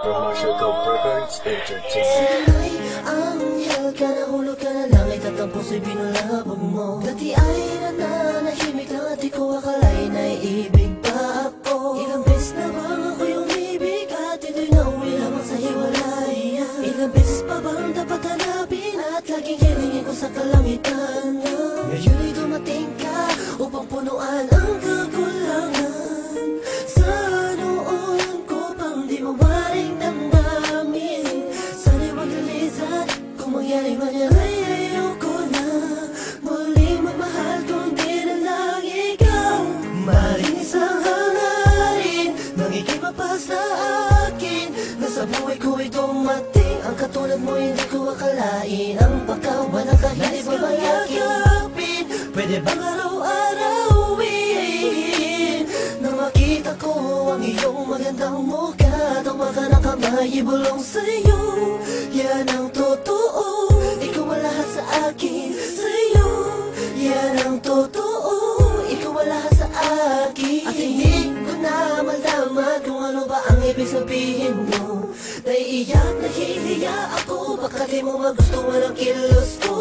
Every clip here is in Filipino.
From Marshall Records Entertainment. Sana'y anghel ka, nahulog ka na langit at ang puso'y binulabog mo. Dati ay nananahimik lang at di ko akalain ay ibig pa ako. Ilang beses na bang ako'y umibig at ito'y nauwi lamang sa hiwalayan. Ilang beses pa bang dapat hanapin at laging hilingin ko sa kalangitan. Ngayon'y dumating ka upang punuan ang kakulangan. Sa noon ko pang di mawaring damdamin. Sana'y wag lilisan, kung mangyari man yan ay ayoko na muling magmahal kundi na lang ikaw. Maring isang hangarin nang ika'y mapa sa akin, na sa buhay ko'y dumating ang katulad mo, hindi ko akalain. Ang pagkawan ng kahit mo bang yakapin, pwede bang araw-arawin na makita ko ang iyong magandang mukha. Tawa ka ng kamay, ibulong sa'yo, yan ang totoo. Ikaw ang lahat sa akin, sa'yo, yan ang totoo. Ikaw ang lahat sa akin. At hindi ko na malaman kung ano ba ang ibig sabihin mo. Naiiyak, nahihiya ako, baka di mo magustuhan ang kilos ko.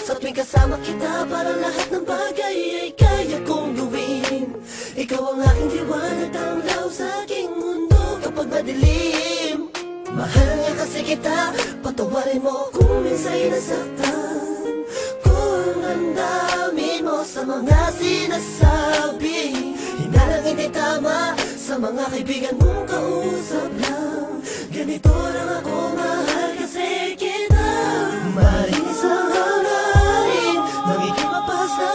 Sa tuwing kasama kita, parang lahat ng bagay ay kaya kong gawin. Ikaw ang aking liwanag, tamlaw sa aking mundo kapag madilim. Mahal niya kasi kita, patawarin mo kung minsa'y nasaktan. Kung ang dami mo sa mga sinasabi, hinalang hindi tama sa mga kaibigan mong kausap lang. Ganito lang ako, mahal kasi kita. Maring isang hangarin nang ika'y mapa sa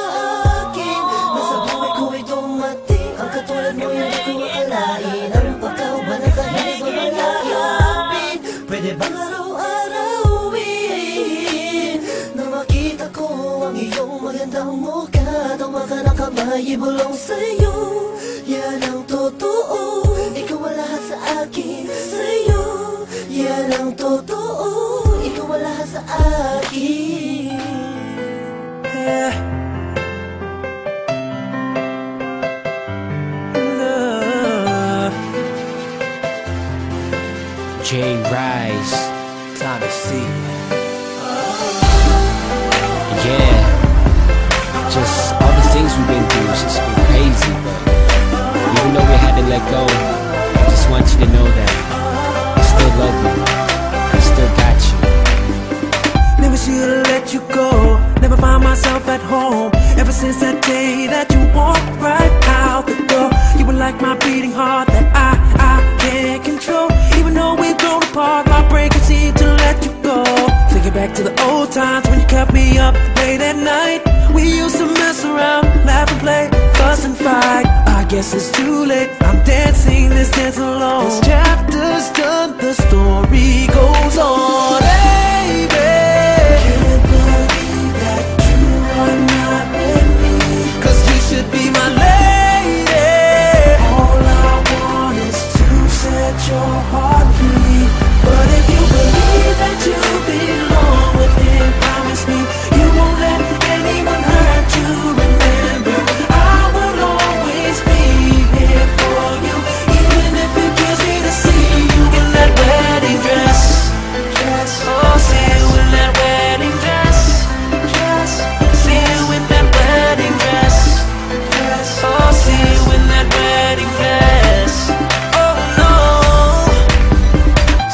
akin, na sa buhay ko'y dumating ang katulad mo, hindi ko akalain. Ang pagkawan ng kahit mo bang yakapin, pwede bang araw-arawin na makita ko ang iyong magandang mukha. Tawa ka ng kamay, ibulong sa'yo, yan ang totoo. Ikaw ang lahat sa akin, sa'yo, yan ang totoo. Ikaw ang lahat sa akin. J Rise, time to see. Yeah, just all the things we've been through, it's just been crazy. But even though we had to let go, I just want you to know that I still love you, I still got you. Never should've let you go, never found myself at home. Ever since that day that you walked right out the door, you were like my beating heart that I can't control. Even though we've grown apart, my brain can seem to let you go. Thinking back to the old times when you kept me up late at night. We used to mess around, laugh and play, fuss and fight. I guess it's too late, I'm dancing this dance alone. This chapter's done, the story goes on. Baby, can't believe that you are not with me, 'cause you should be my lady. All I want is to set your heart free. But if you believe that you belong with him, promise me you won't let anyone hurt you. Remember, I will always be here for you, even if it kills me to see you in that wedding dress. Oh, see you in that wedding dress. See you in that wedding dress. Oh, see you in that wedding dress. Oh no,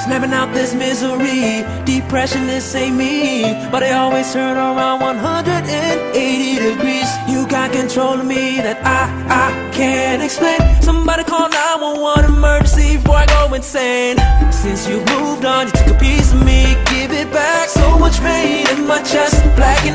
snapping out this misery, depression, this ain't me, but I always turn around 180 degrees. You got control of me that I can't explain. Somebody call 911 emergency before I go insane. Since you've moved on, you took a piece of me, give it back. So much pain in my chest, black and